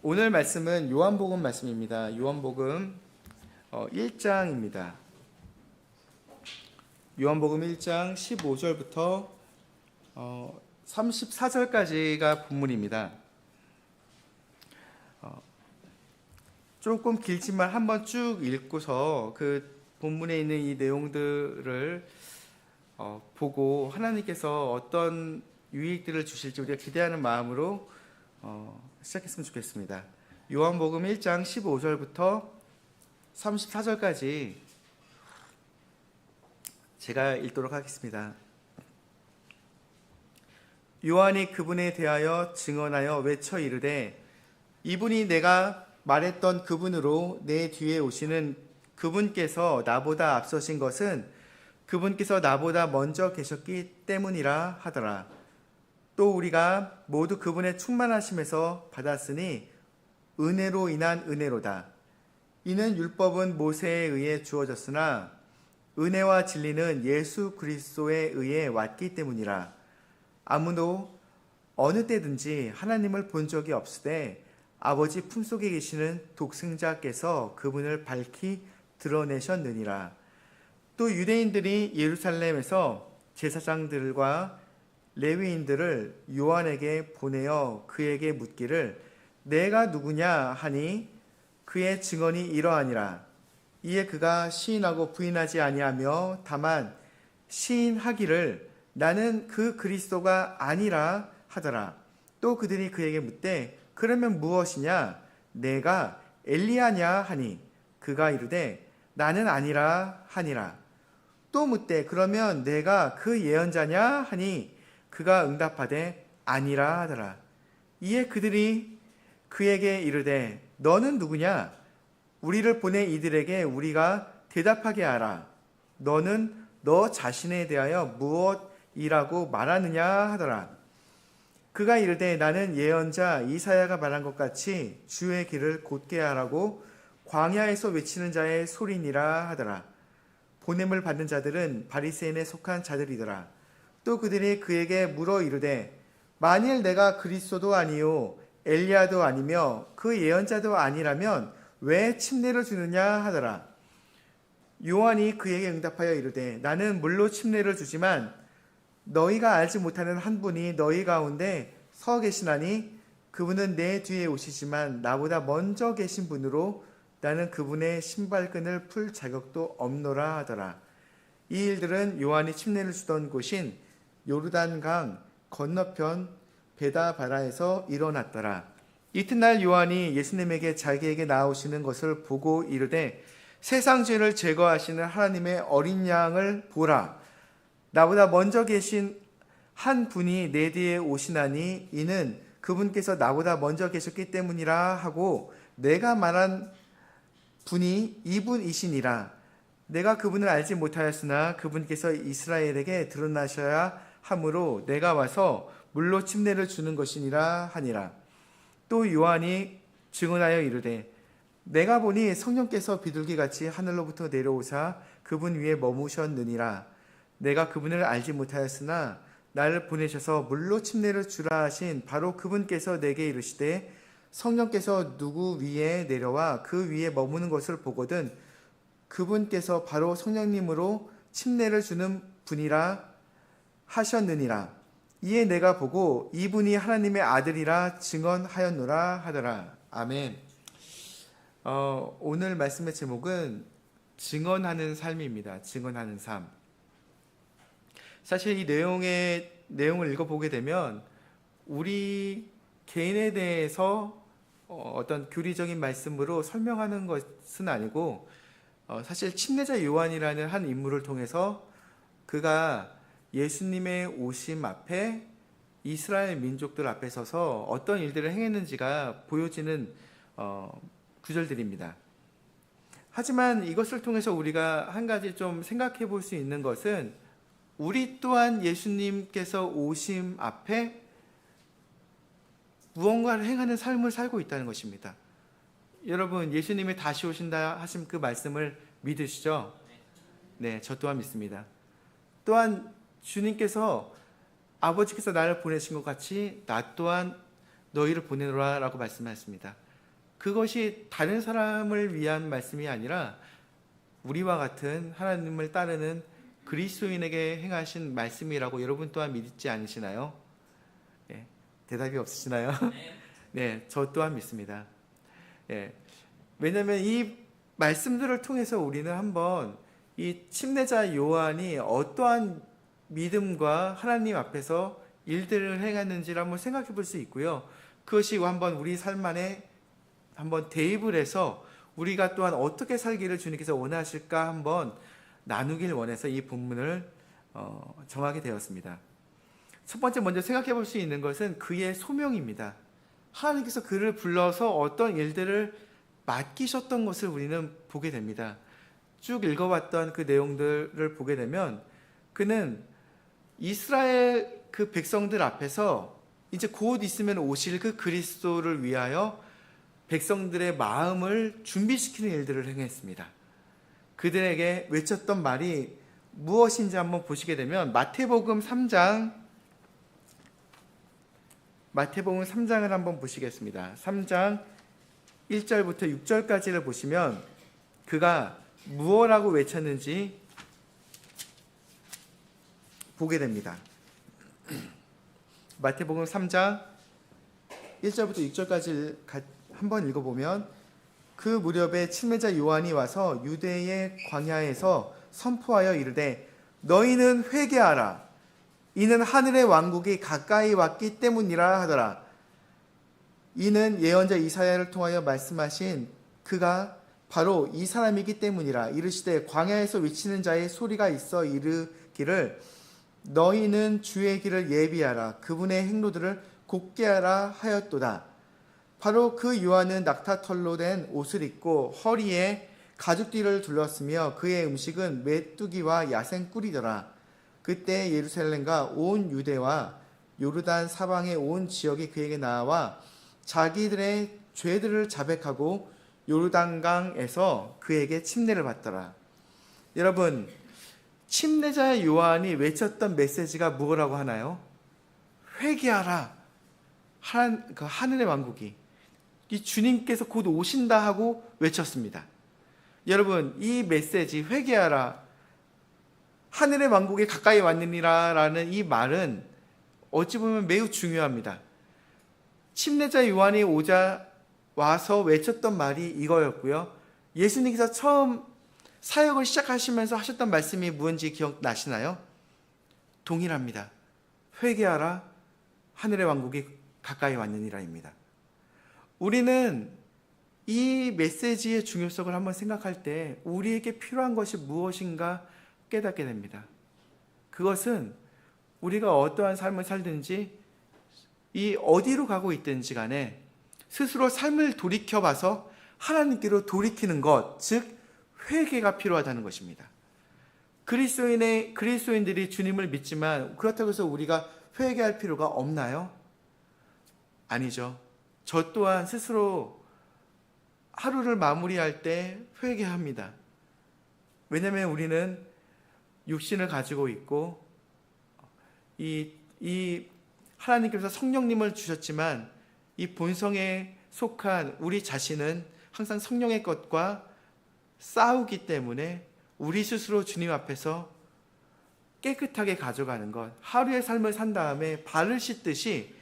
오늘 말씀은 요한복음 말씀입니다. 요한복음 1장입니다. 요한복음 1장 15절부터 34절까지가 본문입니다. 조금 길지만 한번 쭉 읽고서 그 본문에 있는 이 내용들을 보고 하나님께서 어떤 유익들을 주실지 우리가 기대하는 마음으로 시작했으면 좋겠습니다. 요한복음 1장 15절부터 34절까지 제가 읽도록 하겠습니다. 요한이 그분에 대하여 증언하여 외쳐 이르되 이분이 내가 말했던 그분으로 내 뒤에 오시는 그분께서 나보다 앞서신 것은 그분께서 나보다 먼저 계셨기 때문이라 하더라. 또 우리가 모두 그분의 충만하심에서 받았으니 은혜로 인한 은혜로다. 이는 율법은 모세에 의해 주어졌으나 은혜와 진리는 예수 그리스도에 의해 왔기 때문이라. 아무도 어느 때든지 하나님을 본 적이 없으되 아버지 품속에 계시는 독생자께서 그분을 밝히 드러내셨느니라. 또 유대인들이 예루살렘에서 제사장들과 레위인들을 요한에게 보내어 그에게 묻기를 내가 누구냐 하니 그의 증언이 이러하니라. 이에 그가 시인하고 부인하지 아니하며 다만 시인하기를 나는 그 그리스도가 아니라 하더라. 또 그들이 그에게 묻되 그러면 무엇이냐 내가 엘리야냐 하니 그가 이르되 나는 아니라 하니라. 또 묻되 그러면 내가 그 예언자냐 하니 그가 응답하되 아니라 하더라. 이에 그들이 그에게 이르되 너는 누구냐? 우리를 보내 이들에게 우리가 대답하게 하라. 너는 너 자신에 대하여 무엇이라고 말하느냐 하더라. 그가 이르되 나는 예언자 이사야가 말한 것 같이 주의 길을 곧게 하라고 광야에서 외치는 자의 소리니라 하더라. 보냄을 받는 자들은 바리새인에 속한 자들이더라. 또 그들이 그에게 물어 이르되 만일 내가 그리스도도 아니요 엘리야도 아니며 그 예언자도 아니라면 왜 침례를 주느냐 하더라. 요한이 그에게 응답하여 이르되 나는 물로 침례를 주지만 너희가 알지 못하는 한 분이 너희 가운데 서 계시나니 그분은 내 뒤에 오시지만 나보다 먼저 계신 분으로 나는 그분의 신발끈을 풀 자격도 없노라 하더라. 이 일들은 요한이 침례를 주던 곳인 요르단강 건너편 베다바라에서 일어났더라. 이튿날 요한이 예수님에게 자기에게 나오시는 것을 보고 이르되 세상 죄를 제거하시는 하나님의 어린 양을 보라. 나보다 먼저 계신 한 분이 내 뒤에 오시나니 이는 그분께서 나보다 먼저 계셨기 때문이라 하고 내가 말한 분이 이분이시니라. 내가 그분을 알지 못하였으나 그분께서 이스라엘에게 드러나셔야 하므로 내가 와서 물로 침례를 주는 것이니라 하니라. 또 요한이 증언하여 이르되 내가 보니 성령께서 비둘기같이 하늘로부터 내려오사 그분 위에 머무셨느니라. 내가 그분을 알지 못하였으나 나를 보내셔서 물로 침례를 주라 하신 바로 그분께서 내게 이르시되 성령께서 누구 위에 내려와 그 위에 머무는 것을 보거든 그분께서 바로 성령님으로 침례를 주는 분이라 하셨느니라. 이에 내가 보고 이분이 하나님의 아들이라 증언하였노라 하더라. 아멘. 오늘 말씀의 제목은 증언하는 삶입니다. 증언하는 삶. 사실 이 내용을 읽어보게 되면 우리 개인에 대해서 어떤 교리적인 말씀으로 설명하는 것은 아니고 사실 침례자 요한이라는 한 인물을 통해서 그가 예수님의 오심 앞에 이스라엘 민족들 앞에 서서 어떤 일들을 행했는지가 보여지는 구절들입니다. 하지만 이것을 통해서 우리가 한 가지 좀 생각해 볼 수 있는 것은 우리 또한 예수님께서 오심 앞에 무언가를 행하는 삶을 살고 있다는 것입니다. 여러분, 예수님이 다시 오신다 하신 그 말씀을 믿으시죠? 네, 저 또한 믿습니다. 또한 주님께서 아버지께서 나를 보내신 것 같이 나 또한 너희를 보내노라 라고 말씀하셨습니다. 그것이 다른 사람을 위한 말씀이 아니라 우리와 같은 하나님을 따르는 그리스도인에게 행하신 말씀이라고 여러분 또한 믿지 않으시나요? 예, 대답이 없으시나요? 네, 저 또한 믿습니다. 예, 왜냐하면 이 말씀들을 통해서 우리는 한번 이 침례자 요한이 어떠한 믿음과 하나님 앞에서 일들을 행했는지를 한번 생각해 볼 수 있고요. 그것이 한번 우리 삶 안에 한번 대입을 해서 우리가 또한 어떻게 살기를 주님께서 원하실까 한번 나누길 원해서 이 본문을 정하게 되었습니다. 첫 번째 먼저 생각해 볼 수 있는 것은 그의 소명입니다. 하나님께서 그를 불러서 어떤 일들을 맡기셨던 것을 우리는 보게 됩니다. 쭉 읽어봤던 그 내용들을 보게 되면 그는 이스라엘 그 백성들 앞에서 이제 곧 있으면 오실 그 그리스도를 위하여 백성들의 마음을 준비시키는 일들을 행했습니다. 그들에게 외쳤던 말이 무엇인지 한번 보시게 되면 마태복음 3장을 한번 보시겠습니다. 3장 1절부터 6절까지를 보시면 그가 무엇라고 외쳤는지 보게 됩니다. 마태복음 3장 1절부터 6절까지 한번 읽어보면 그 무렵에 침례자 요한이 와서 유대의 광야에서 선포하여 이르되 너희는 회개하라 이는 하늘의 왕국이 가까이 왔기 때문이라 하더라. 이는 예언자 이사야를 통하여 말씀하신 그가 바로 이 사람이기 때문이라. 이르시되 광야에서 외치는 자의 소리가 있어 이르기를 너희는 주의 길을 예비하라 그분의 행로들을 곧게 하라 하였도다. 바로 그 요한은 낙타털로 된 옷을 입고 허리에 가죽띠를 둘렀으며 그의 음식은 메뚜기와 야생꿀이더라. 그때 예루살렘과 온 유대와 요르단 사방의 온 지역이 그에게 나와 자기들의 죄들을 자백하고 요르단강에서 그에게 침례를 받더라. 여러분, 침례자 요한이 외쳤던 메시지가 뭐라고 하나요? 회개하라. 하늘의 왕국이 이 주님께서 곧 오신다 하고 외쳤습니다. 여러분, 이 메시지 회개하라 하늘의 왕국이 가까이 왔느니라 라는 이 말은 어찌 보면 매우 중요합니다. 침례자 요한이 와서 외쳤던 말이 이거였고요. 예수님께서 처음 사역을 시작하시면서 하셨던 말씀이 무엇인지 기억나시나요? 동일합니다. 회개하라 하늘의 왕국이 가까이 왔느니라입니다. 우리는 이 메시지의 중요성을 한번 생각할 때 우리에게 필요한 것이 무엇인가 깨닫게 됩니다. 그것은 우리가 어떠한 삶을 살든지 이 어디로 가고 있든지 간에 스스로 삶을 돌이켜봐서 하나님께로 돌이키는 것, 즉 회개가 필요하다는 것입니다. 그리스도인들이 주님을 믿지만 그렇다고 해서 우리가 회개할 필요가 없나요? 아니죠. 저 또한 스스로 하루를 마무리할 때 회개합니다. 왜냐하면 우리는 육신을 가지고 있고 이 하나님께서 성령님을 주셨지만 이 본성에 속한 우리 자신은 항상 성령의 것과 싸우기 때문에 우리 스스로 주님 앞에서 깨끗하게 가져가는 것, 하루의 삶을 산 다음에 발을 씻듯이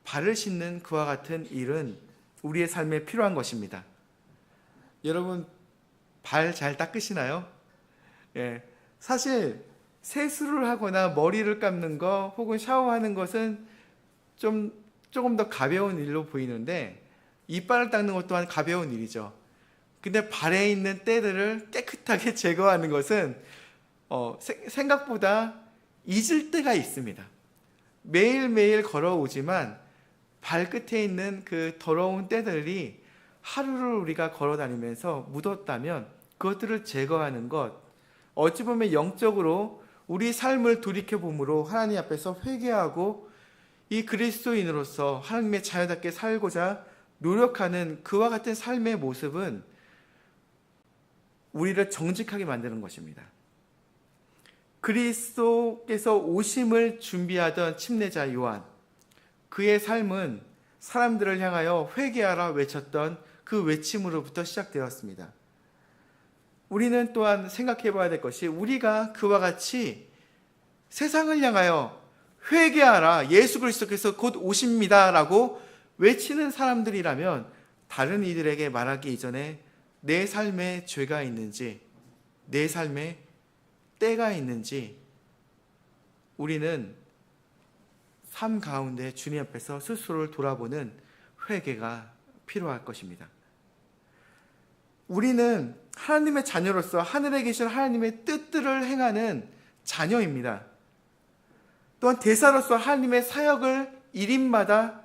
발을 씻는 그와 같은 일은 우리의 삶에 필요한 것입니다. 여러분, 발 잘 닦으시나요? 예, 사실 세수를 하거나 머리를 감는 거 혹은 샤워하는 것은 조금 더 가벼운 일로 보이는데 이빨을 닦는 것 또한 가벼운 일이죠. 근데 발에 있는 때들을 깨끗하게 제거하는 것은 생각보다 잊을 때가 있습니다. 매일매일 걸어오지만 발끝에 있는 그 더러운 때들이 하루를 우리가 걸어다니면서 묻었다면 그것들을 제거하는 것, 어찌 보면 영적으로 우리 삶을 돌이켜봄으로 하나님 앞에서 회개하고 이 그리스도인으로서 하나님의 자녀답게 살고자 노력하는 그와 같은 삶의 모습은 우리를 정직하게 만드는 것입니다. 그리스도께서 오심을 준비하던 침례자 요한, 그의 삶은 사람들을 향하여 회개하라 외쳤던 그 외침으로부터 시작되었습니다. 우리는 또한 생각해 봐야 될 것이, 우리가 그와 같이 세상을 향하여 회개하라, 예수 그리스도께서 곧 오십니다 라고 외치는 사람들이라면 다른 이들에게 말하기 이전에 내 삶에 죄가 있는지, 내 삶에 때가 있는지 우리는 삶 가운데 주님 앞에서 스스로를 돌아보는 회개가 필요할 것입니다. 우리는 하나님의 자녀로서 하늘에 계신 하나님의 뜻들을 행하는 자녀입니다. 또한 대사로서 하나님의 사역을 일인마다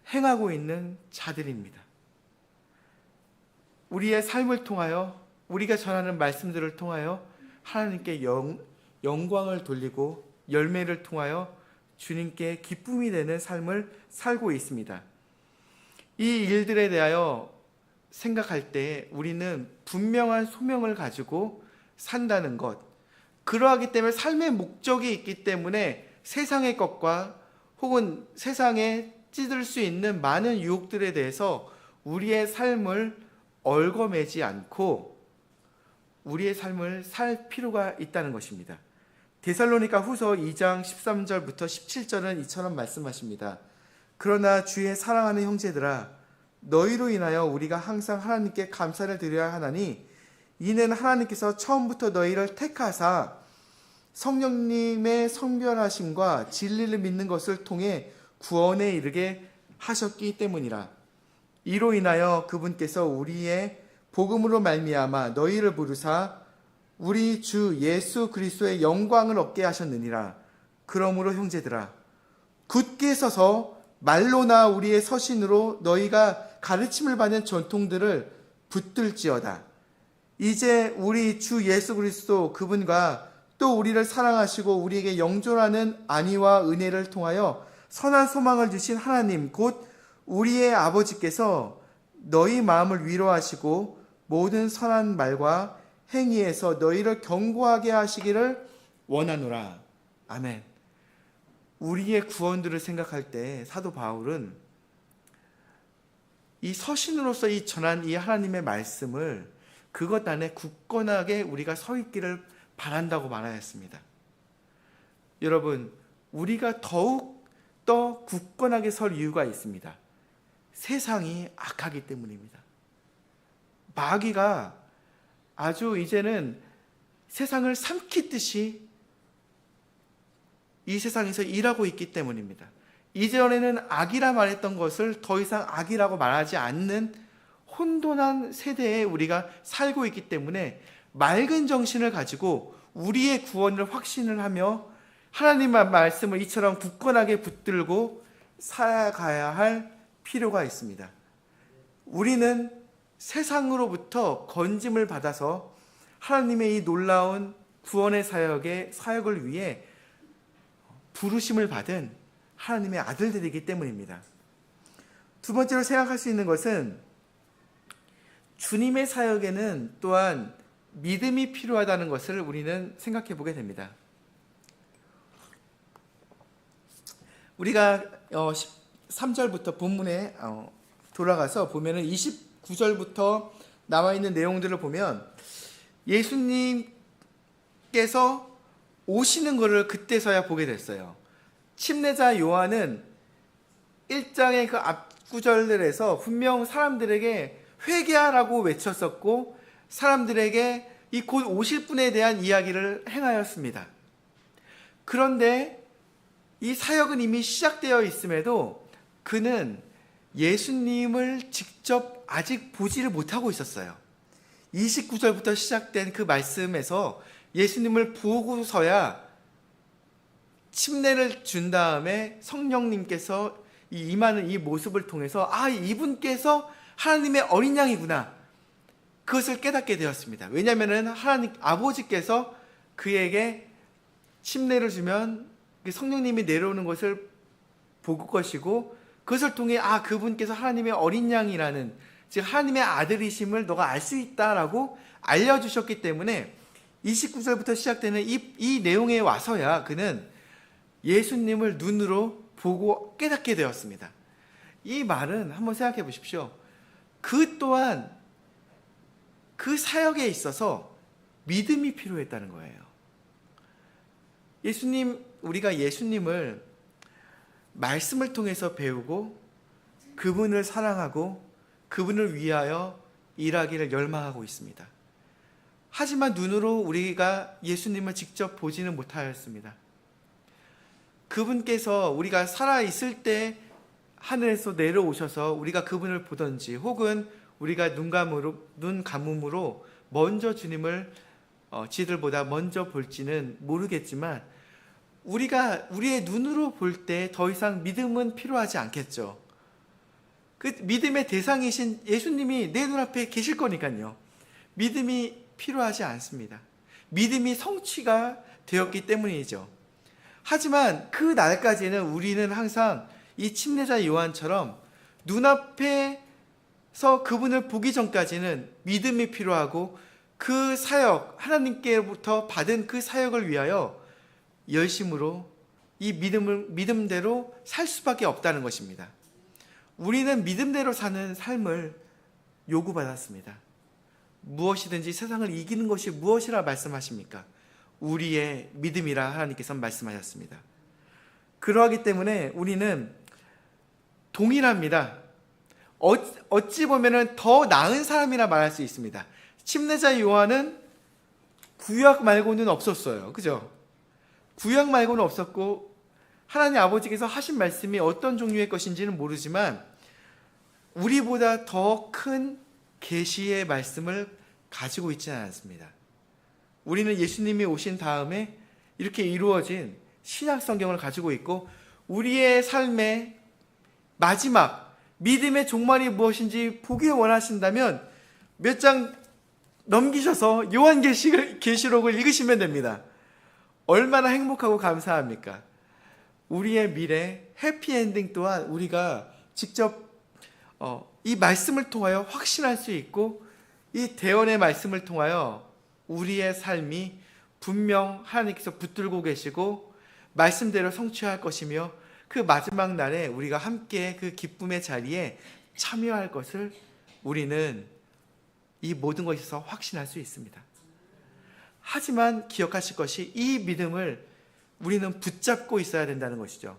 행하고 있는 자들입니다. 우리의 삶을 통하여, 우리가 전하는 말씀들을 통하여 하나님께 영광을 돌리고 열매를 통하여 주님께 기쁨이 되는 삶을 살고 있습니다. 이 일들에 대하여 생각할 때 우리는 분명한 소명을 가지고 산다는 것, 그러하기 때문에 삶의 목적이 있기 때문에 세상의 것과 혹은 세상에 찌들 수 있는 많은 유혹들에 대해서 우리의 삶을 얽어매지 않고 우리의 삶을 살 필요가 있다는 것입니다. 데살로니가 후서 2장 13절부터 17절은 이처럼 말씀하십니다. 그러나 주의 사랑하는 형제들아, 너희로 인하여 우리가 항상 하나님께 감사를 드려야 하나니 이는 하나님께서 처음부터 너희를 택하사 성령님의 성별하심과 진리를 믿는 것을 통해 구원에 이르게 하셨기 때문이라. 이로 인하여 그분께서 우리의 복음으로 말미암아 너희를 부르사 우리 주 예수 그리스도의 영광을 얻게 하셨느니라. 그러므로 형제들아, 굳게 서서 말로나 우리의 서신으로 너희가 가르침을 받는 전통들을 붙들지어다. 이제 우리 주 예수 그리스도 그분과 또 우리를 사랑하시고 우리에게 영존하는 안위와 은혜를 통하여 선한 소망을 주신 하나님 곧 우리의 아버지께서 너희 마음을 위로하시고 모든 선한 말과 행위에서 너희를 견고하게 하시기를 원하노라. 아멘. 우리의 구원들을 생각할 때 사도 바울은 이 서신으로서 이 전한 이 하나님의 말씀을 그것 안에 굳건하게 우리가 서 있기를 바란다고 말하였습니다. 여러분, 우리가 더욱 더 굳건하게 설 이유가 있습니다. 세상이 악하기 때문입니다. 마귀가 아주 이제는 세상을 삼키듯이 이 세상에서 일하고 있기 때문입니다. 이전에는 악이라 말했던 것을 더 이상 악이라고 말하지 않는 혼돈한 세대에 우리가 살고 있기 때문에 맑은 정신을 가지고 우리의 구원을 확신을 하며 하나님의 말씀을 이처럼 굳건하게 붙들고 살아가야 할 필요가 있습니다. 우리는 세상으로부터 건짐을 받아서 하나님의 이 놀라운 구원의 사역을 위해 부르심을 받은 하나님의 아들들이기 때문입니다. 두 번째로 생각할 수 있는 것은 주님의 사역에는 또한 믿음이 필요하다는 것을 우리는 생각해 보게 됩니다. 우리가 13절부터 본문에 돌아가서 보면은 29절부터 나와 있는 내용들을 보면 예수님께서 오시는 것을 그때서야 보게 됐어요. 침례자 요한은 1장의 그 앞구절들에서 분명 사람들에게 회개하라고 외쳤었고 사람들에게 이 곧 오실 분에 대한 이야기를 행하였습니다. 그런데 이 사역은 이미 시작되어 있음에도 그는 예수님을 직접 아직 보지를 못하고 있었어요. 29절부터 시작된 그 말씀에서 예수님을 보고서야 침례를 준 다음에 성령님께서 임하는 이 모습을 통해서 이분께서 하나님의 어린 양이구나, 그것을 깨닫게 되었습니다. 왜냐하면 하나님 아버지께서 그에게 침례를 주면 성령님이 내려오는 것을 볼 것이고 그것을 통해 그분께서 하나님의 어린 양이라는, 즉 하나님의 아들이심을 너가 알 수 있다라고 알려주셨기 때문에 29절부터 시작되는 이 내용에 와서야 그는 예수님을 눈으로 보고 깨닫게 되었습니다. 이 말은 한번 생각해 보십시오. 그 또한 그 사역에 있어서 믿음이 필요했다는 거예요. 우리가 예수님을 말씀을 통해서 배우고 그분을 사랑하고 그분을 위하여 일하기를 열망하고 있습니다. 하지만 눈으로 우리가 예수님을 직접 보지는 못하였습니다. 그분께서 우리가 살아있을 때 하늘에서 내려오셔서 우리가 그분을 보든지 혹은 우리가 눈 감음으로 먼저 주님을 지들보다 먼저 볼지는 모르겠지만 우리가 우리의 눈으로 볼 때 더 이상 믿음은 필요하지 않겠죠. 그 믿음의 대상이신 예수님이 내 눈앞에 계실 거니까요. 믿음이 필요하지 않습니다. 믿음이 성취가 되었기 때문이죠. 하지만 그 날까지는 우리는 항상 이 침례자 요한처럼 눈앞에서 그분을 보기 전까지는 믿음이 필요하고 그 사역, 하나님께로부터 받은 그 사역을 위하여 열심으로 이 믿음대로 살 수밖에 없다는 것입니다. 우리는 믿음대로 사는 삶을 요구받았습니다. 무엇이든지 세상을 이기는 것이 무엇이라 말씀하십니까? 우리의 믿음이라 하나님께서 말씀하셨습니다. 그러하기 때문에 우리는 동일합니다. 어찌 보면 더 나은 사람이라 말할 수 있습니다. 침례자 요한은 구약 말고는 없었어요. 그죠? 구약 말고는 없었고 하나님 아버지께서 하신 말씀이 어떤 종류의 것인지는 모르지만 우리보다 더 큰 계시의 말씀을 가지고 있지는 않습니다. 우리는 예수님이 오신 다음에 이렇게 이루어진 신약 성경을 가지고 있고 우리의 삶의 마지막 믿음의 종말이 무엇인지 보기 원하신다면 몇 장 넘기셔서 요한계시록을 읽으시면 됩니다. 얼마나 행복하고 감사합니까? 우리의 미래 해피엔딩 또한 우리가 직접 이 말씀을 통하여 확신할 수 있고 이 대언의 말씀을 통하여 우리의 삶이 분명 하나님께서 붙들고 계시고 말씀대로 성취할 것이며 그 마지막 날에 우리가 함께 그 기쁨의 자리에 참여할 것을 우리는 이 모든 것에서 확신할 수 있습니다. 하지만 기억하실 것이 이 믿음을 우리는 붙잡고 있어야 된다는 것이죠.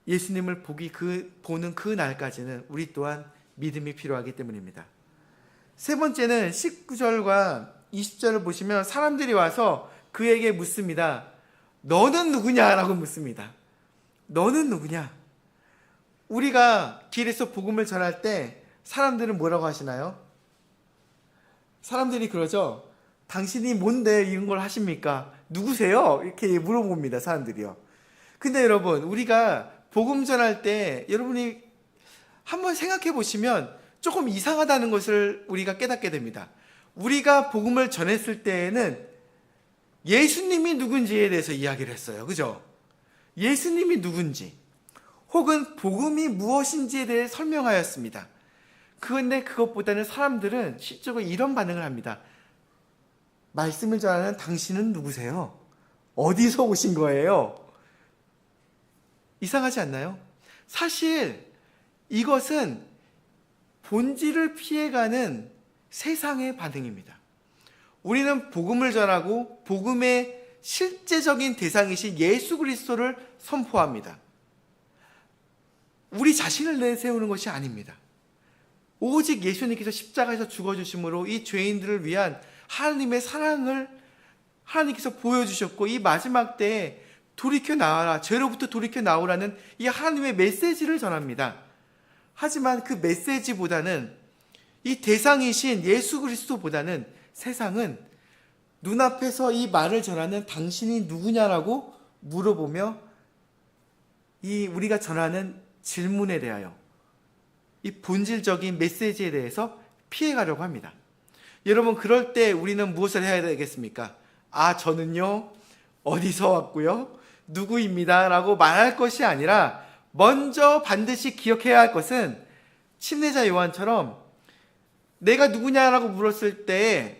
예수님을 보는 그 날까지는 우리 또한 믿음이 필요하기 때문입니다. 세 번째는 19절과 20절을 보시면 사람들이 와서 그에게 묻습니다. 너는 누구냐? 라고 묻습니다. 너는 누구냐? 우리가 길에서 복음을 전할 때 사람들은 뭐라고 하시나요? 사람들이 그러죠. 당신이 뭔데 이런 걸 하십니까? 누구세요? 이렇게 물어봅니다. 사람들이요. 근데 여러분, 우리가 복음 전할 때 여러분이 한번 생각해 보시면 조금 이상하다는 것을 우리가 깨닫게 됩니다. 우리가 복음을 전했을 때에는 예수님이 누군지에 대해서 이야기를 했어요. 그죠? 예수님이 누군지 혹은 복음이 무엇인지에 대해 설명하였습니다. 그런데 그것보다는 사람들은 실제로 이런 반응을 합니다. 말씀을 전하는 당신은 누구세요? 어디서 오신 거예요? 이상하지 않나요? 사실 이것은 본질을 피해가는 세상의 반응입니다. 우리는 복음을 전하고 복음의 실제적인 대상이신 예수 그리스도를 선포합니다. 우리 자신을 내세우는 것이 아닙니다. 오직 예수님께서 십자가에서 죽어주심으로 이 죄인들을 위한 하나님의 사랑을 하나님께서 보여주셨고 이 마지막 때에 돌이켜 나와라, 죄로부터 돌이켜 나오라는 이 하나님의 메시지를 전합니다. 하지만 그 메시지보다는 이 대상이신 예수 그리스도보다는 세상은 눈앞에서 이 말을 전하는 당신이 누구냐라고 물어보며 이 우리가 전하는 질문에 대하여 이 본질적인 메시지에 대해서 피해가려고 합니다. 여러분, 그럴 때 우리는 무엇을 해야 되겠습니까? 저는요 어디서 왔고요 누구입니다 라고 말할 것이 아니라 먼저 반드시 기억해야 할 것은 침례자 요한처럼 내가 누구냐라고 물었을 때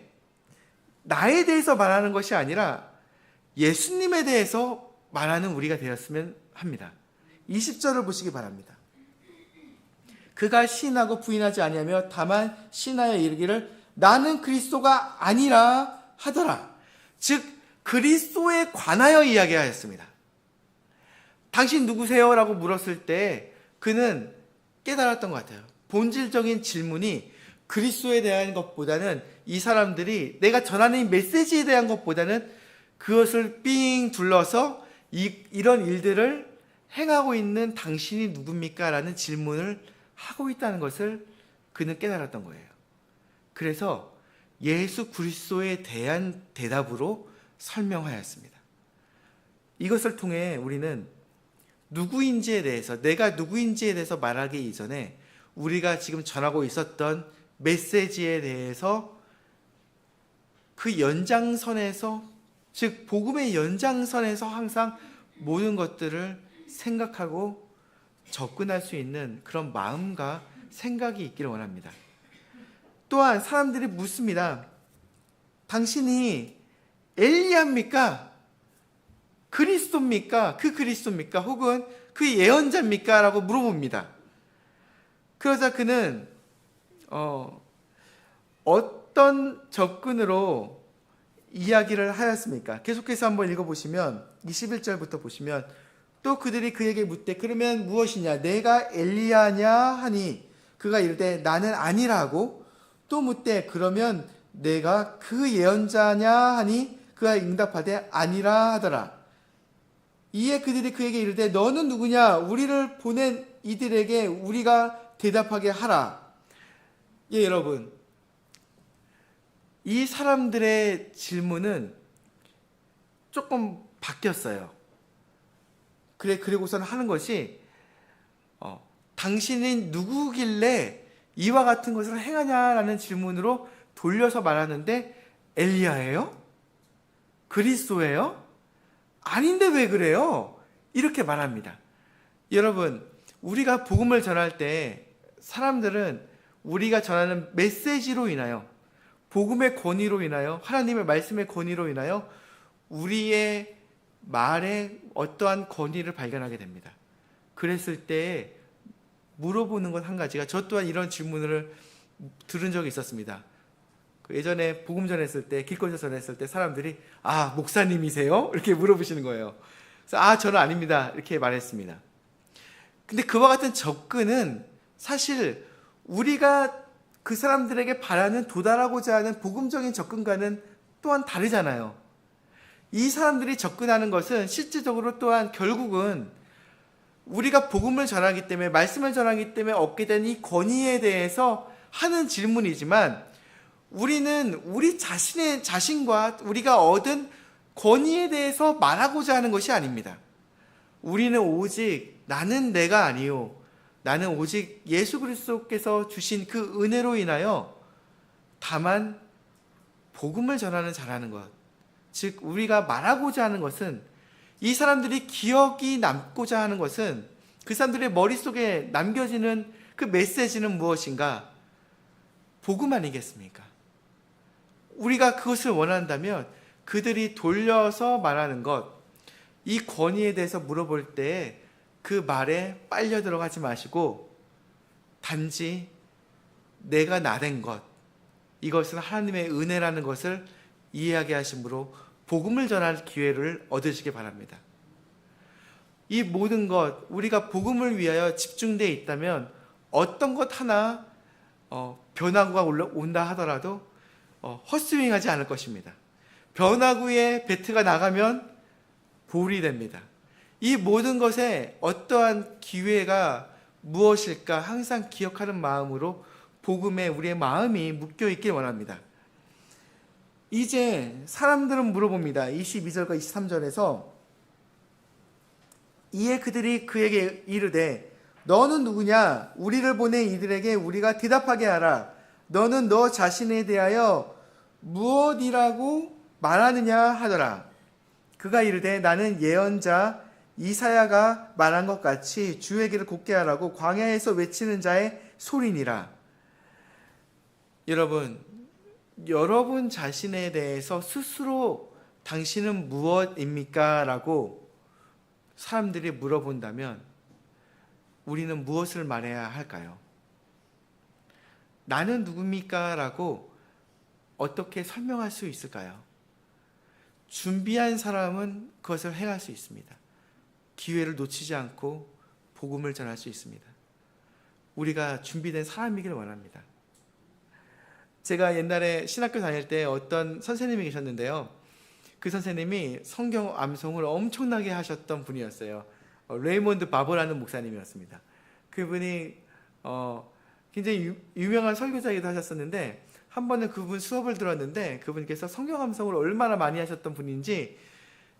나에 대해서 말하는 것이 아니라 예수님에 대해서 말하는 우리가 되었으면 합니다. 20절을 보시기 바랍니다. 그가 시인하고 부인하지 아니하며 다만 시인하여 이르기를 나는 그리스도가 아니라 하더라. 즉 그리스도에 관하여 이야기하였습니다. 당신 누구세요? 라고 물었을 때 그는 깨달았던 것 같아요. 본질적인 질문이 그리스도에 대한 것보다는 이 사람들이 내가 전하는 이 메시지에 대한 것보다는 그것을 삥 둘러서 이런 일들을 행하고 있는 당신이 누굽니까? 라는 질문을 하고 있다는 것을 그는 깨달았던 거예요. 그래서 예수 그리스도에 대한 대답으로 설명하였습니다. 이것을 통해 우리는 누구인지에 대해서, 내가 누구인지에 대해서 말하기 이전에 우리가 지금 전하고 있었던 메시지에 대해서 그 연장선에서, 즉 복음의 연장선에서 항상 모든 것들을 생각하고 접근할 수 있는 그런 마음과 생각이 있기를 원합니다. 또한 사람들이 묻습니다. 당신이 엘리야입니까? 그리스도입니까? 그 그리스도입니까? 혹은 그 예언자입니까? 라고 물어봅니다. 그러자 그는 어떤 접근으로 이야기를 하였습니까? 계속해서 한번 읽어보시면 21절부터 보시면 또 그들이 그에게 묻되 그러면 무엇이냐? 내가 엘리야냐 하니 그가 이르되 나는 아니라고. 또 묻되 그러면 내가 그 예언자냐 하니 그가 응답하되 아니라 하더라. 이에 그들이 그에게 이르되 너는 누구냐? 우리를 보낸 이들에게 우리가 대답하게 하라. 예, 여러분, 이 사람들의 질문은 조금 바뀌었어요. 그리고서는 하는 것이 당신이 누구길래 이와 같은 것을 행하냐라는 질문으로 돌려서 말하는데 엘리야예요? 그리스도예요? 아닌데 왜 그래요? 이렇게 말합니다. 여러분, 우리가 복음을 전할 때 사람들은 우리가 전하는 메시지로 인하여, 복음의 권위로 인하여, 하나님의 말씀의 권위로 인하여 우리의 말에 어떠한 권위를 발견하게 됩니다. 그랬을 때 물어보는 것 한 가지가, 저 또한 이런 질문을 들은 적이 있었습니다. 예전에 복음 전했을 때, 길거리에서 전했을 때 사람들이 목사님이세요? 이렇게 물어보시는 거예요. 그래서 저는 아닙니다. 이렇게 말했습니다. 근데 그와 같은 접근은 사실 우리가 그 사람들에게 바라는, 도달하고자 하는 복음적인 접근과는 또한 다르잖아요. 이 사람들이 접근하는 것은 실질적으로 또한 결국은 우리가 복음을 전하기 때문에, 말씀을 전하기 때문에 얻게 된 이 권위에 대해서 하는 질문이지만, 우리는 우리 자신과 우리가 얻은 권위에 대해서 말하고자 하는 것이 아닙니다. 우리는 오직 나는 내가 아니요, 나는 오직 예수 그리스도께서 주신 그 은혜로 인하여 다만 복음을 전하는 자라는 것, 즉 우리가 말하고자 하는 것은, 이 사람들이 기억이 남고자 하는 것은, 그 사람들의 머릿속에 남겨지는 그 메시지는 무엇인가? 복음 아니겠습니까? 우리가 그것을 원한다면 그들이 돌려서 말하는 것, 이 권위에 대해서 물어볼 때 그 말에 빨려 들어가지 마시고 단지 내가 나된 것, 이것은 하나님의 은혜라는 것을 이해하게 하심으로 복음을 전할 기회를 얻으시기 바랍니다. 이 모든 것, 우리가 복음을 위하여 집중되어 있다면 어떤 것 하나 변화구가 온다 하더라도 헛스윙하지 않을 것입니다. 변화구에 배트가 나가면 볼이 됩니다. 이 모든 것에 어떠한 기회가 무엇일까 항상 기억하는 마음으로 복음에 우리의 마음이 묶여 있길 원합니다. 이제 사람들은 물어봅니다. 22절과 23절에서 이에 그들이 그에게 이르되 너는 누구냐? 우리를 보낸 이들에게 우리가 대답하게 하라. 너는 너 자신에 대하여 무엇이라고 말하느냐 하더라. 그가 이르되 나는 예언자 이사야가 말한 것 같이 주의 길을 곧게 하라고 광야에서 외치는 자의 소리니라. 여러분 자신에 대해서 스스로 당신은 무엇입니까? 라고 사람들이 물어본다면 우리는 무엇을 말해야 할까요? 나는 누굽니까? 라고 어떻게 설명할 수 있을까요? 준비한 사람은 그것을 행할 수 있습니다. 기회를 놓치지 않고 복음을 전할 수 있습니다. 우리가 준비된 사람이길 원합니다. 제가 옛날에 신학교 다닐 때 어떤 선생님이 계셨는데요. 그 선생님이 성경 암송을 엄청나게 하셨던 분이었어요. 레이몬드 바보라는 목사님이었습니다. 그분이 굉장히 유명한 설교자이기도 하셨었는데, 한 번은 그분 수업을 들었는데 그분께서 성경 암송을 얼마나 많이 하셨던 분인지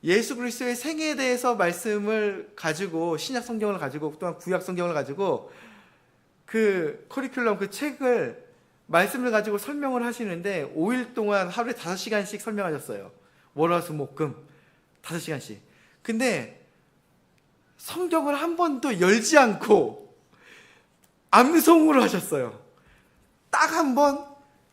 예수 그리스도의 생애에 대해서 말씀을 가지고, 신약 성경을 가지고 또한 구약 성경을 가지고 그 커리큘럼, 그 책을 말씀을 가지고 설명을 하시는데 5일 동안 하루에 5시간씩 설명하셨어요. 월화수목금 5시간씩. 근데 성경을 한 번도 열지 않고 암송으로 하셨어요. 딱 한 번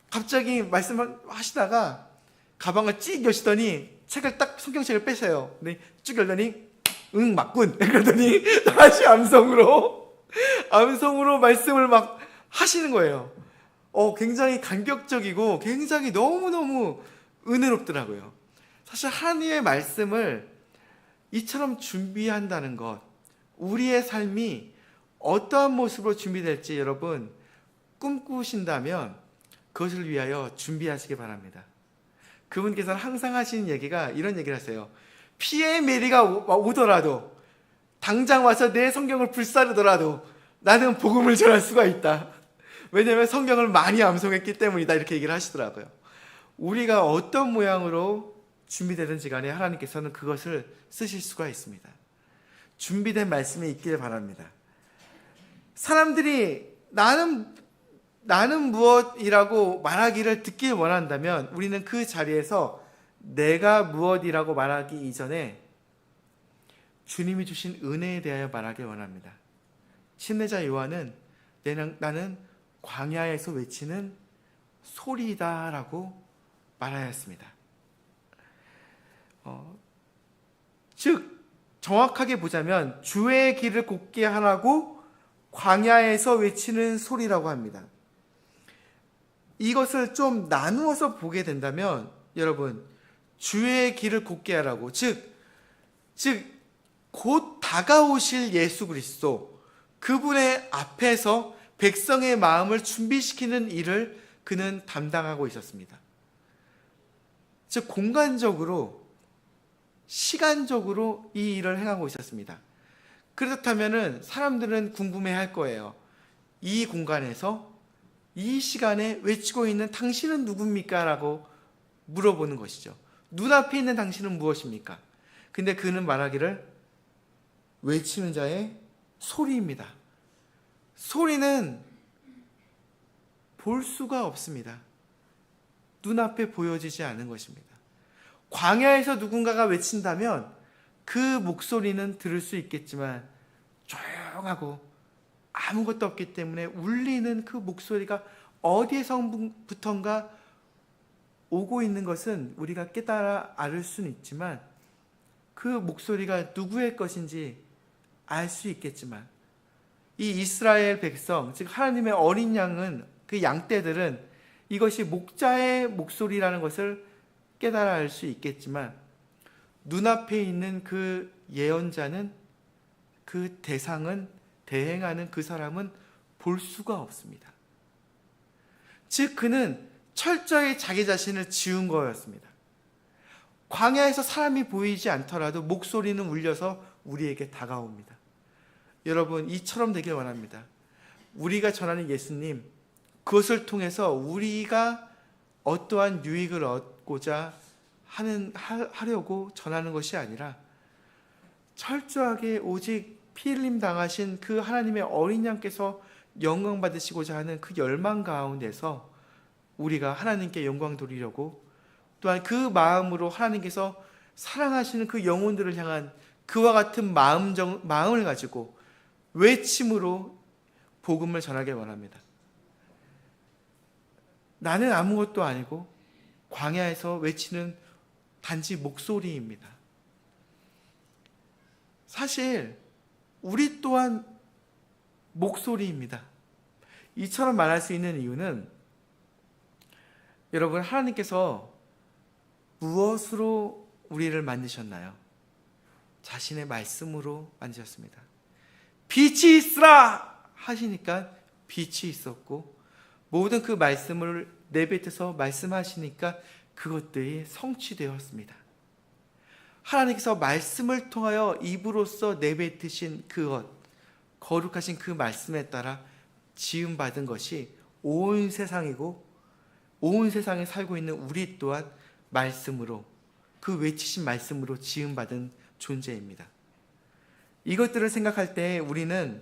갑자기 말씀을 하시다가 가방을 찍 여시더니 책을 딱, 성경책을 빼세요. 근데 쭉 열더니 응 맞군. 그러더니 다시 암송으로 말씀을 막 하시는 거예요. 굉장히 감격적이고 굉장히 너무너무 은혜롭더라고요. 사실 하나님의 말씀을 이처럼 준비한다는 것, 우리의 삶이 어떠한 모습으로 준비될지 여러분 꿈꾸신다면 그것을 위하여 준비하시기 바랍니다. 그분께서는 항상 하시는 얘기가 이런 얘기를 하세요. 피의 메리가 오더라도, 당장 와서 내 성경을 불사르더라도 나는 복음을 전할 수가 있다. 왜냐하면 성경을 많이 암송했기 때문이다. 이렇게 얘기를 하시더라고요. 우리가 어떤 모양으로 준비되든지 간에 하나님께서는 그것을 쓰실 수가 있습니다. 준비된 말씀이 있기를 바랍니다. 사람들이 나는 무엇이라고 말하기를 듣길 원한다면 우리는 그 자리에서 내가 무엇이라고 말하기 이전에 주님이 주신 은혜에 대하여 말하길 원합니다. 침례자 요한은 나는 광야에서 외치는 소리이다 라고 말하였습니다. 즉 정확하게 보자면 주의 길을 곱게 하라고 광야에서 외치는 소리라고 합니다. 이것을 좀 나누어서 보게 된다면 여러분, 주의 길을 곱게 하라고, 즉 곧 다가오실 예수 그리스도, 그분의 앞에서 백성의 마음을 준비시키는 일을 그는 담당하고 있었습니다. 즉 공간적으로, 시간적으로 이 일을 행하고 있었습니다. 그렇다면 사람들은 궁금해할 거예요. 이 공간에서 이 시간에 외치고 있는 당신은 누굽니까? 라고 물어보는 것이죠. 눈앞에 있는 당신은 무엇입니까? 근데 그는 말하기를 외치는 자의 소리입니다. 소리는 볼 수가 없습니다. 눈앞에 보여지지 않은 것입니다. 광야에서 누군가가 외친다면 그 목소리는 들을 수 있겠지만 조용하고 아무것도 없기 때문에 울리는 그 목소리가 어디에서부턴가 오고 있는 것은 우리가 깨달아 알 수는 있지만 그 목소리가 누구의 것인지 알 수 있겠지만 이 이스라엘 백성, 즉 하나님의 어린 양은, 그 양떼들은 이것이 목자의 목소리라는 것을 깨달아 알 수 있겠지만 눈앞에 있는 그 예언자는, 그 대상은, 대행하는 그 사람은 볼 수가 없습니다. 즉 그는 철저히 자기 자신을 지운 거였습니다. 광야에서 사람이 보이지 않더라도 목소리는 울려서 우리에게 다가옵니다. 여러분, 이처럼 되길 원합니다. 우리가 전하는 예수님, 그것을 통해서 우리가 어떠한 유익을 얻고자 하려고 전하는 것이 아니라 철저하게 오직 피 흘림 당하신 그 하나님의 어린 양께서 영광 받으시고자 하는 그 열망 가운데서 우리가 하나님께 영광 돌리려고, 또한 그 마음으로 하나님께서 사랑하시는 그 영혼들을 향한 그와 같은 마음을 가지고 외침으로 복음을 전하길 원합니다. 나는 아무것도 아니고 광야에서 외치는 단지 목소리입니다. 사실 우리 또한 목소리입니다. 이처럼 말할 수 있는 이유는 여러분, 하나님께서 무엇으로 우리를 만드셨나요? 자신의 말씀으로 만드셨습니다. 빛이 있으라 하시니까 빛이 있었고, 모든 그 말씀을 내뱉어서 말씀하시니까 그것들이 성취되었습니다. 하나님께서 말씀을 통하여 입으로써 내뱉으신 그것, 거룩하신 그 말씀에 따라 지음받은 것이 온 세상이고, 온 세상에 살고 있는 우리 또한 말씀으로, 그 외치신 말씀으로 지음받은 존재입니다. 이것들을 생각할 때 우리는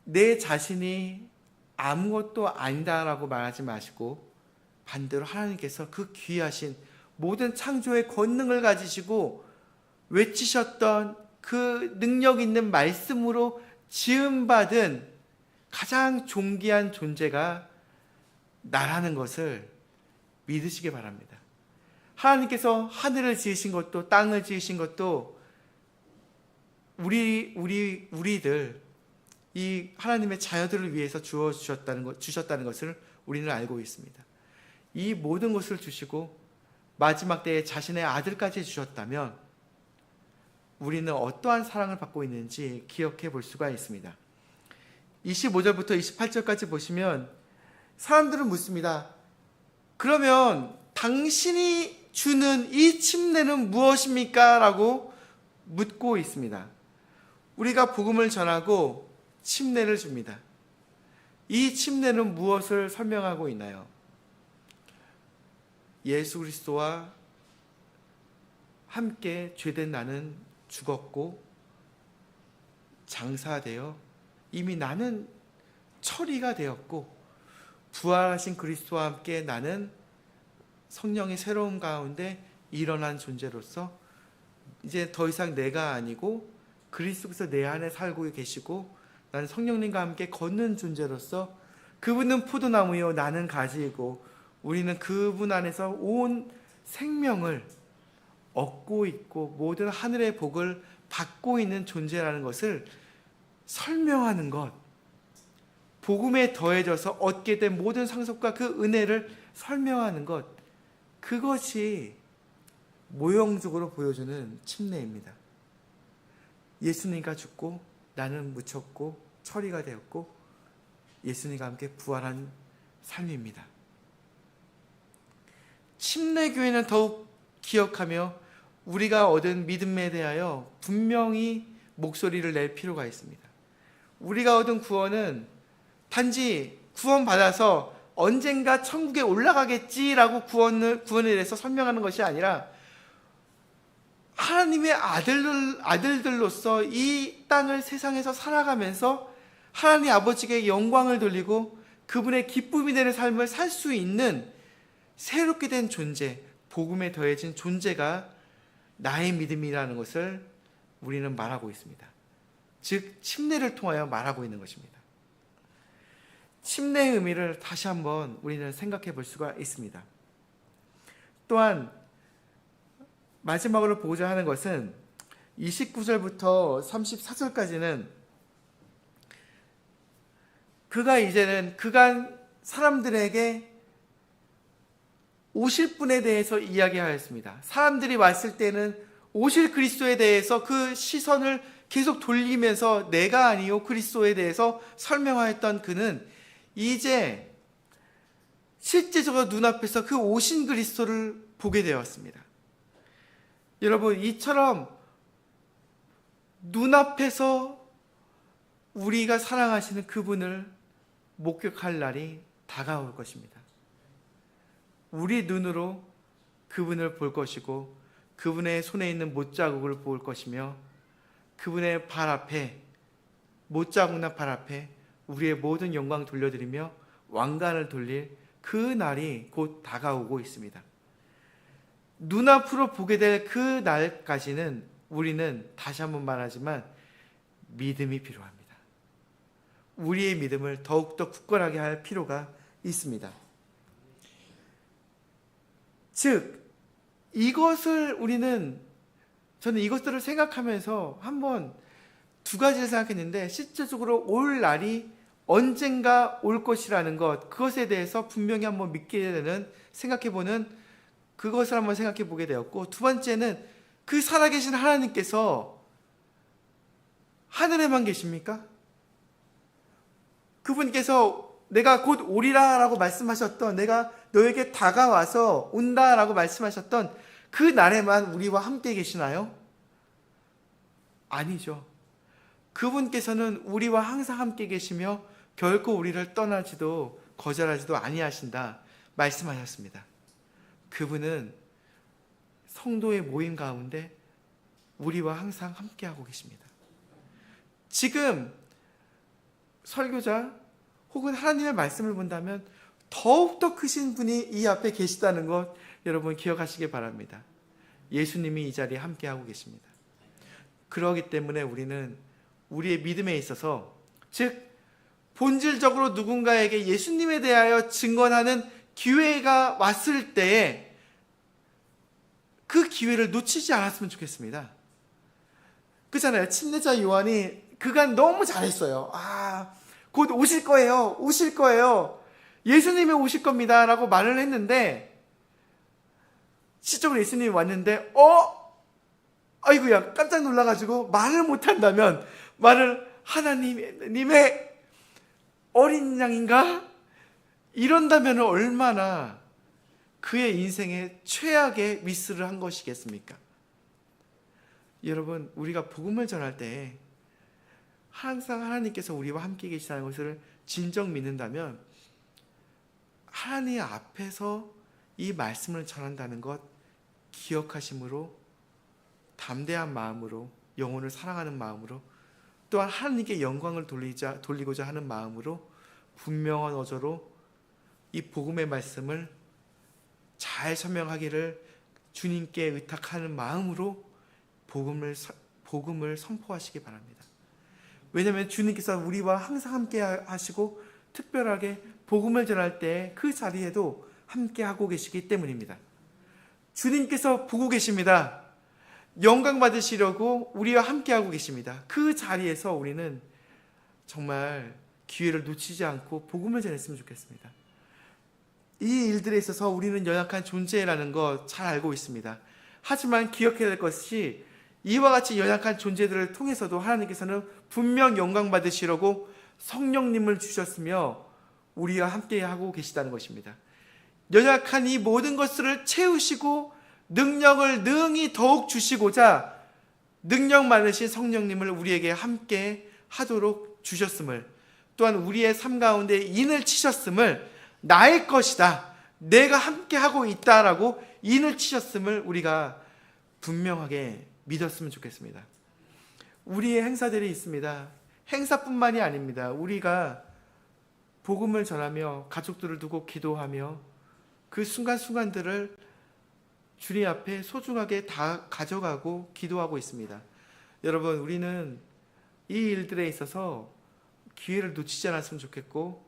내 자신이 아무것도 아니다라고 말하지 마시고, 반대로 하나님께서 그 귀하신 모든 창조의 권능을 가지시고 외치셨던 그 능력 있는 말씀으로 지음받은 가장 존귀한 존재가 나라는 것을 믿으시기 바랍니다. 하나님께서 하늘을 지으신 것도 땅을 지으신 것도 우리들 이 하나님의 자녀들을 위해서 주셨다는 것을 우리는 알고 있습니다. 이 모든 것을 주시고 마지막 때에 자신의 아들까지 주셨다면 우리는 어떠한 사랑을 받고 있는지 기억해 볼 수가 있습니다. 25절부터 28절까지 보시면 사람들은 묻습니다. 그러면 당신이 주는 이 침례는 무엇입니까? 라고 묻고 있습니다. 우리가 복음을 전하고 침례를 줍니다. 이 침례는 무엇을 설명하고 있나요? 예수 그리스도와 함께 죄된 나는 죽었고 장사되어 이미 나는 처리가 되었고, 부활하신 그리스도와 함께 나는 성령의 새로움 가운데 일어난 존재로서 이제 더 이상 내가 아니고 그리스도께서 내 안에 살고 계시고, 나는 성령님과 함께 걷는 존재로서 그분은 포도나무요 나는 가지이고, 우리는 그분 안에서 온 생명을 얻고 있고 모든 하늘의 복을 받고 있는 존재라는 것을 설명하는 것, 복음에 더해져서 얻게 된 모든 상속과 그 은혜를 설명하는 것, 그것이 모형적으로 보여주는 침례입니다. 예수님과 죽고 나는 묻혔고 처리가 되었고 예수님과 함께 부활한 삶입니다. 침례교회는 더욱 기억하며 우리가 얻은 믿음에 대하여 분명히 목소리를 낼 필요가 있습니다. 우리가 얻은 구원은 단지 구원받아서 언젠가 천국에 올라가겠지라고 구원에 대해서 설명하는 것이 아니라, 하나님의 아들들로서 이 땅을 세상에서 살아가면서 하나님 아버지께 영광을 돌리고 그분의 기쁨이 되는 삶을 살 수 있는 새롭게 된 존재, 복음에 더해진 존재가 나의 믿음이라는 것을 우리는 말하고 있습니다. 즉 침례를 통하여 말하고 있는 것입니다. 침례의 의미를 다시 한번 우리는 생각해 볼 수가 있습니다. 또한 마지막으로 보고자 하는 것은 29절부터 34절까지는 그가 이제는 그간 사람들에게 오실 분에 대해서 이야기하였습니다. 사람들이 왔을 때는 오실 그리스도에 대해서 그 시선을 계속 돌리면서 내가 아니요 그리스도에 대해서 설명하였던 그는 이제 실제적으로 눈앞에서 그 오신 그리스도를 보게 되었습니다. 여러분, 이처럼 눈앞에서 우리가 사랑하시는 그분을 목격할 날이 다가올 것입니다. 우리 눈으로 그분을 볼 것이고 그분의 손에 있는 못자국을 볼 것이며, 그분의 발 앞에, 못자국난 발 앞에 우리의 모든 영광 돌려드리며 왕관을 돌릴 그 날이 곧 다가오고 있습니다. 눈앞으로 보게 될 그 날까지는 우리는 다시 한번 말하지만 믿음이 필요합니다. 우리의 믿음을 더욱더 굳건하게 할 필요가 있습니다. 즉 저는 이것들을 생각하면서 한번 두 가지를 생각했는데, 실제적으로 올 날이 언젠가 올 것이라는 것, 그것에 대해서 분명히 한번 믿게 되는, 생각해보는, 그것을 한번 생각해 보게 되었고, 두 번째는 그 살아계신 하나님께서 하늘에만 계십니까? 그분께서 내가 곧 오리라 라고 말씀하셨던, 내가 너에게 다가와서 온다 라고 말씀하셨던 그 날에만 우리와 함께 계시나요? 아니죠. 그분께서는 우리와 항상 함께 계시며 결코 우리를 떠나지도 거절하지도 아니하신다 말씀하셨습니다. 그분은 성도의 모임 가운데 우리와 항상 함께하고 계십니다. 지금 설교자 혹은 하나님의 말씀을 본다면 더욱더 크신 분이 이 앞에 계시다는 것 여러분 기억하시기 바랍니다. 예수님이 이 자리에 함께하고 계십니다. 그러기 때문에 우리는 우리의 믿음에 있어서, 즉 본질적으로 누군가에게 예수님에 대하여 증언하는 기회가 왔을 때에 그 기회를 놓치지 않았으면 좋겠습니다. 그렇잖아요. 침례자 요한이 그간 너무 잘했어요. 곧 오실 거예요. 오실 거예요. 예수님이 오실 겁니다. 라고 말을 했는데, 시적으로 예수님이 왔는데, 아이고야, 깜짝 놀라가지고 말을 못한다면, 하나님의 어린 양인가? 이런다면 얼마나 그의 인생에 최악의 미스를 한 것이겠습니까? 여러분, 우리가 복음을 전할 때 항상 하나님께서 우리와 함께 계시다는 것을 진정 믿는다면 하나님 앞에서 이 말씀을 전한다는 것 기억하심으로, 담대한 마음으로, 영혼을 사랑하는 마음으로, 또한 하나님께 영광을 돌리고자 하는 마음으로 분명한 어조로 이 복음의 말씀을 잘 설명하기를 주님께 의탁하는 마음으로 복음을 선포하시기 바랍니다. 왜냐하면 주님께서 우리와 항상 함께 하시고 특별하게 복음을 전할 때 그 자리에도 함께 하고 계시기 때문입니다. 주님께서 보고 계십니다. 영광 받으시려고 우리와 함께 하고 계십니다. 그 자리에서 우리는 정말 기회를 놓치지 않고 복음을 전했으면 좋겠습니다. 이 일들에 있어서 우리는 연약한 존재라는 거 잘 알고 있습니다. 하지만 기억해야 될 것이, 이와 같이 연약한 존재들을 통해서도 하나님께서는 분명 영광 받으시려고 성령님을 주셨으며 우리와 함께 하고 계시다는 것입니다. 연약한 이 모든 것들을 채우시고 능력을 능히 더욱 주시고자 능력 많으신 성령님을 우리에게 함께 하도록 주셨음을, 또한 우리의 삶 가운데 인을 치셨음을, 나의 것이다, 내가 함께 하고 있다라고 인을 치셨음을 우리가 분명하게 믿었으면 좋겠습니다. 우리의 행사들이 있습니다. 행사뿐만이 아닙니다. 우리가 복음을 전하며 가족들을 두고 기도하며 그 순간순간들을 주님 앞에 소중하게 다 가져가고 기도하고 있습니다. 여러분, 우리는 이 일들에 있어서 기회를 놓치지 않았으면 좋겠고,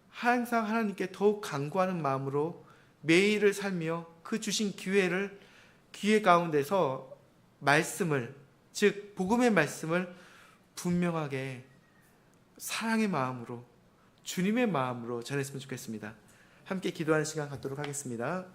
항상 하나님께 더욱 간구하는 마음으로 매일을 살며 그 주신 기회 가운데서 말씀을, 즉 복음의 말씀을 분명하게 사랑의 마음으로, 주님의 마음으로 전했으면 좋겠습니다. 함께 기도하는 시간 갖도록 하겠습니다.